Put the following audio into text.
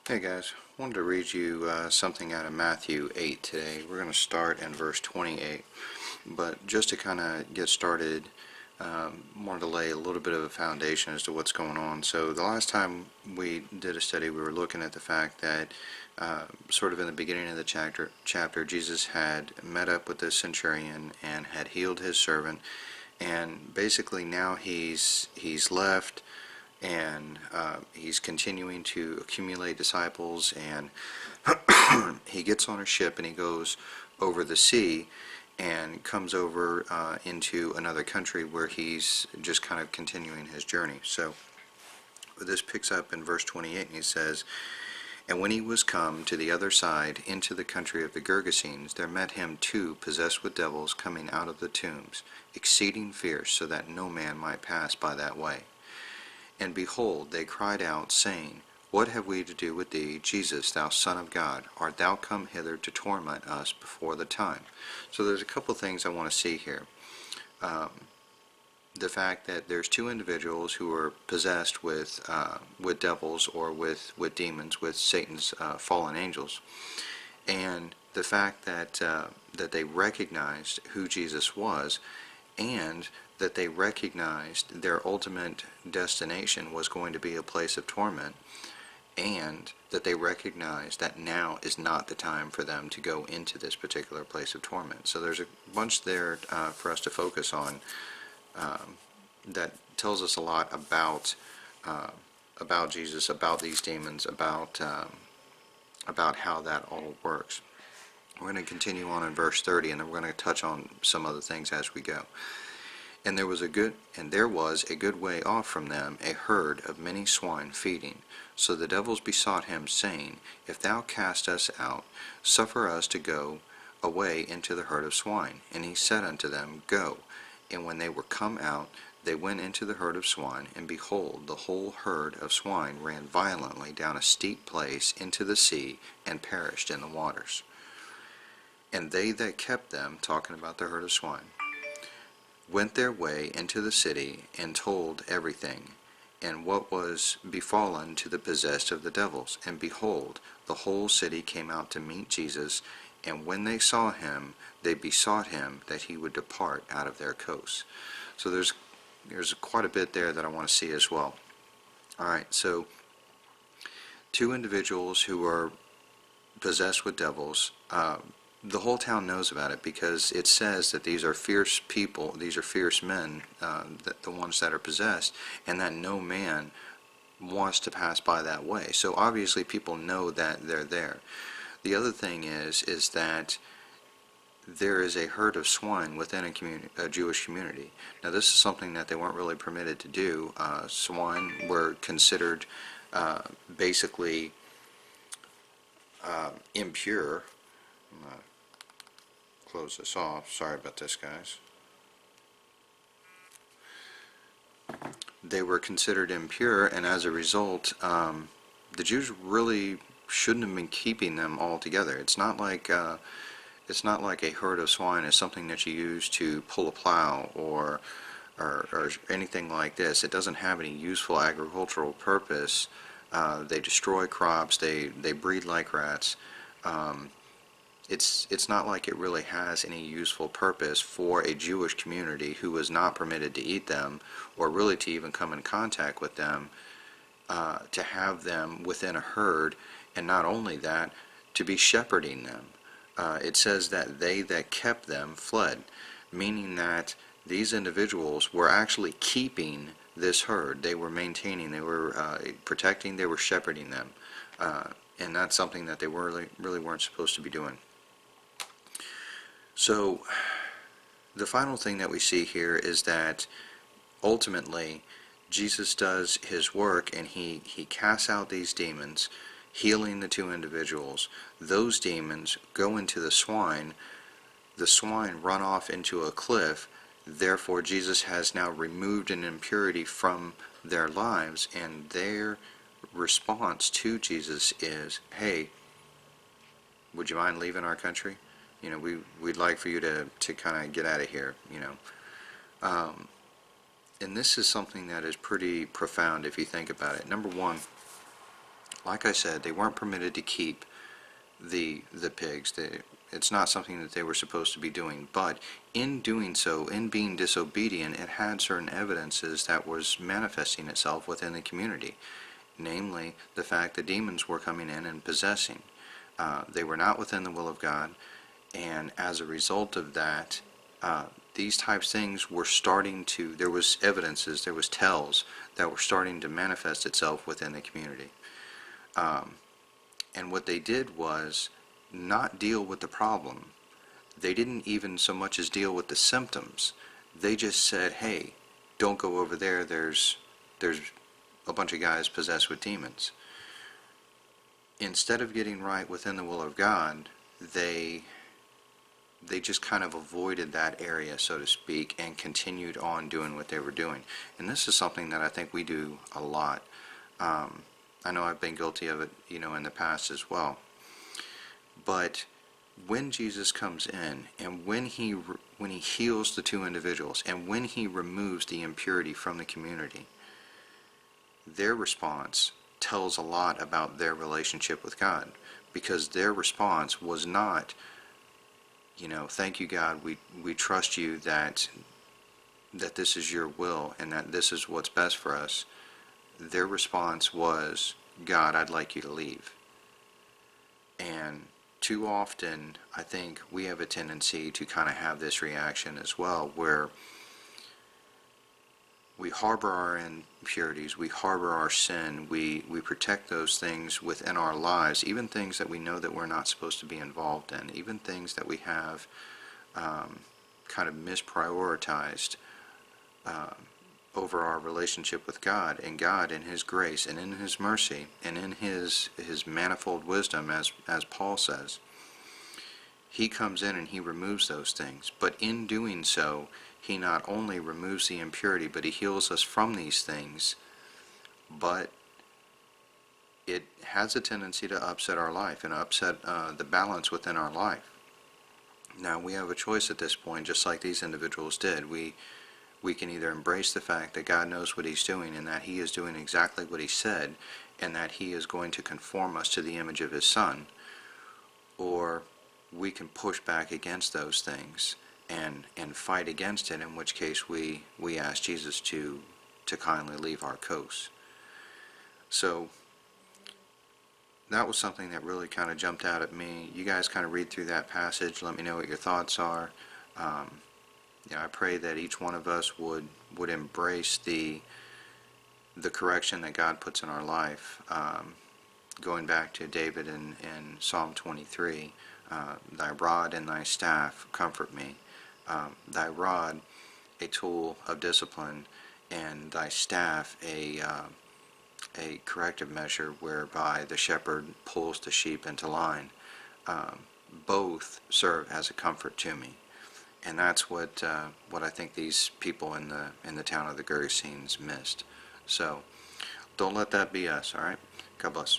Hey guys, wanted to read you something out of Matthew 8 today. We're going to start in verse 28, but just to kind of get started, wanted to lay a little bit of a foundation as to what's going on. So the last time we did a study, we were looking at the fact that sort of in the beginning of the chapter, Jesus had met up with this centurion and had healed his servant, and basically now he's left, and he's continuing to accumulate disciples, and he gets on a ship and he goes over the sea and comes over into another country where he's just kind of continuing his journey. So this picks up in verse 28, and he says, "And when he was come to the other side into the country of the Gergesenes, there met him two possessed with devils coming out of the tombs, exceeding fierce, so that no man might pass by that way. And behold, they cried out, saying, What have we to do with thee, Jesus, thou Son of God? Art thou come hither to torment us before the time?" So there's a couple of things I want to see here. The fact that there's two individuals who are possessed with devils, or with demons, with Satan's fallen angels, and the fact that that they recognized who Jesus was, and that they recognized their ultimate destination was going to be a place of torment, and that they recognized that now is not the time for them to go into this particular place of torment. So there's a bunch there for us to focus on that tells us a lot about Jesus, about these demons, about how that all works. We're going to continue on in verse 30, and then we're going to touch on some other things as we go. And there was a good way off from them a herd of many swine feeding. So the devils besought him, saying, If thou cast us out, suffer us to go away into the herd of swine. And he said unto them, Go. And when they were come out, they went into the herd of swine, and behold, the whole herd of swine ran violently down a steep place into the sea, and perished in the waters. And they that kept them, talking about the herd of swine, went their way into the city, and told everything, and what was befallen to the possessed of the devils. And behold, the whole city came out to meet Jesus, and when they saw him, they besought him that he would depart out of their coasts. So there's quite a bit there that I want to see as well. Alright, so two individuals who are possessed with devils. The whole town knows about it, because it says that these are fierce people, these are fierce men, the ones that are possessed, and that no man wants to pass by that way. So obviously people know that they're there. The other thing is that there is a herd of swine within a Jewish community. Now this is something that they weren't really permitted to do. Swine were considered basically impure. I'm going to close this off. Sorry about this, guys. They were considered impure, and as a result, the Jews really shouldn't have been keeping them all together. It's not like a herd of swine is something that you use to pull a plow or anything like this. It doesn't have any useful agricultural purpose. They destroy crops. They breed like rats. It's not like it really has any useful purpose for a Jewish community who was not permitted to eat them, or really to even come in contact with them, to have them within a herd, and not only that, to be shepherding them. It says that they that kept them fled, meaning that these individuals were actually keeping this herd. They were maintaining, they were protecting, they were shepherding them, and that's something that they really weren't supposed to be doing. So the final thing that we see here is that ultimately Jesus does his work, and he casts out these demons, healing the two individuals. Those demons go into the swine run off into a cliff. Therefore Jesus has now removed an impurity from their lives, and their response to Jesus is, hey, would you mind leaving our country? You know, we'd like for you to kind of get out of here, you know. And this is something that is pretty profound if you think about it. Number one, like I said, they weren't permitted to keep the pigs. It's not something that they were supposed to be doing, but in doing so, in being disobedient, it had certain evidences that was manifesting itself within the community, namely the fact that demons were coming in and possessing. They were not within the will of God, and as a result of that, these types of things were starting to, there was evidences, there was tells that were starting to manifest itself within the community. And what they did was not deal with the problem. They didn't even so much as deal with the symptoms. They just said, hey, don't go over there, there's a bunch of guys possessed with demons. Instead of getting right within the will of God, they just kind of avoided that area, so to speak, and continued on doing what they were doing. And this is something that I think we do a lot. I know I've been guilty of it, in the past as well. But when Jesus comes in, and when he heals the two individuals, and when he removes the impurity from the community, their response tells a lot about their relationship with God, because their response was not, thank you, God, we trust you that this is your will and that this is what's best for us. Their response was, God, I'd like you to leave. And too often, I think we have a tendency to kind of have this reaction as well, where we harbor our impurities, we harbor our sin, we protect those things within our lives, even things that we know that we're not supposed to be involved in, even things that we have kind of misprioritized over our relationship with God. And God, in His grace and in His mercy and in His manifold wisdom, as Paul says, He comes in and He removes those things. But in doing so, He not only removes the impurity, but He heals us from these things. But it has a tendency to upset our life and upset the balance within our life. Now, we have a choice at this point, just like these individuals did. We can either embrace the fact that God knows what He's doing and that He is doing exactly what He said and that He is going to conform us to the image of His Son, or we can push back against those things and fight against it, in which case we ask Jesus to kindly leave our coast. So that was something that really kind of jumped out at me. You guys kind of read through that passage, let me know what your thoughts are. I pray that each one of us would embrace the correction that God puts in our life. Going back to David in Psalm 23, thy rod and thy staff comfort me. Thy rod, a tool of discipline, and thy staff, a corrective measure whereby the shepherd pulls the sheep into line. Both serve as a comfort to me. And that's what I think these people in the town of the Gergesenes missed. So don't let that be us, all right? God bless.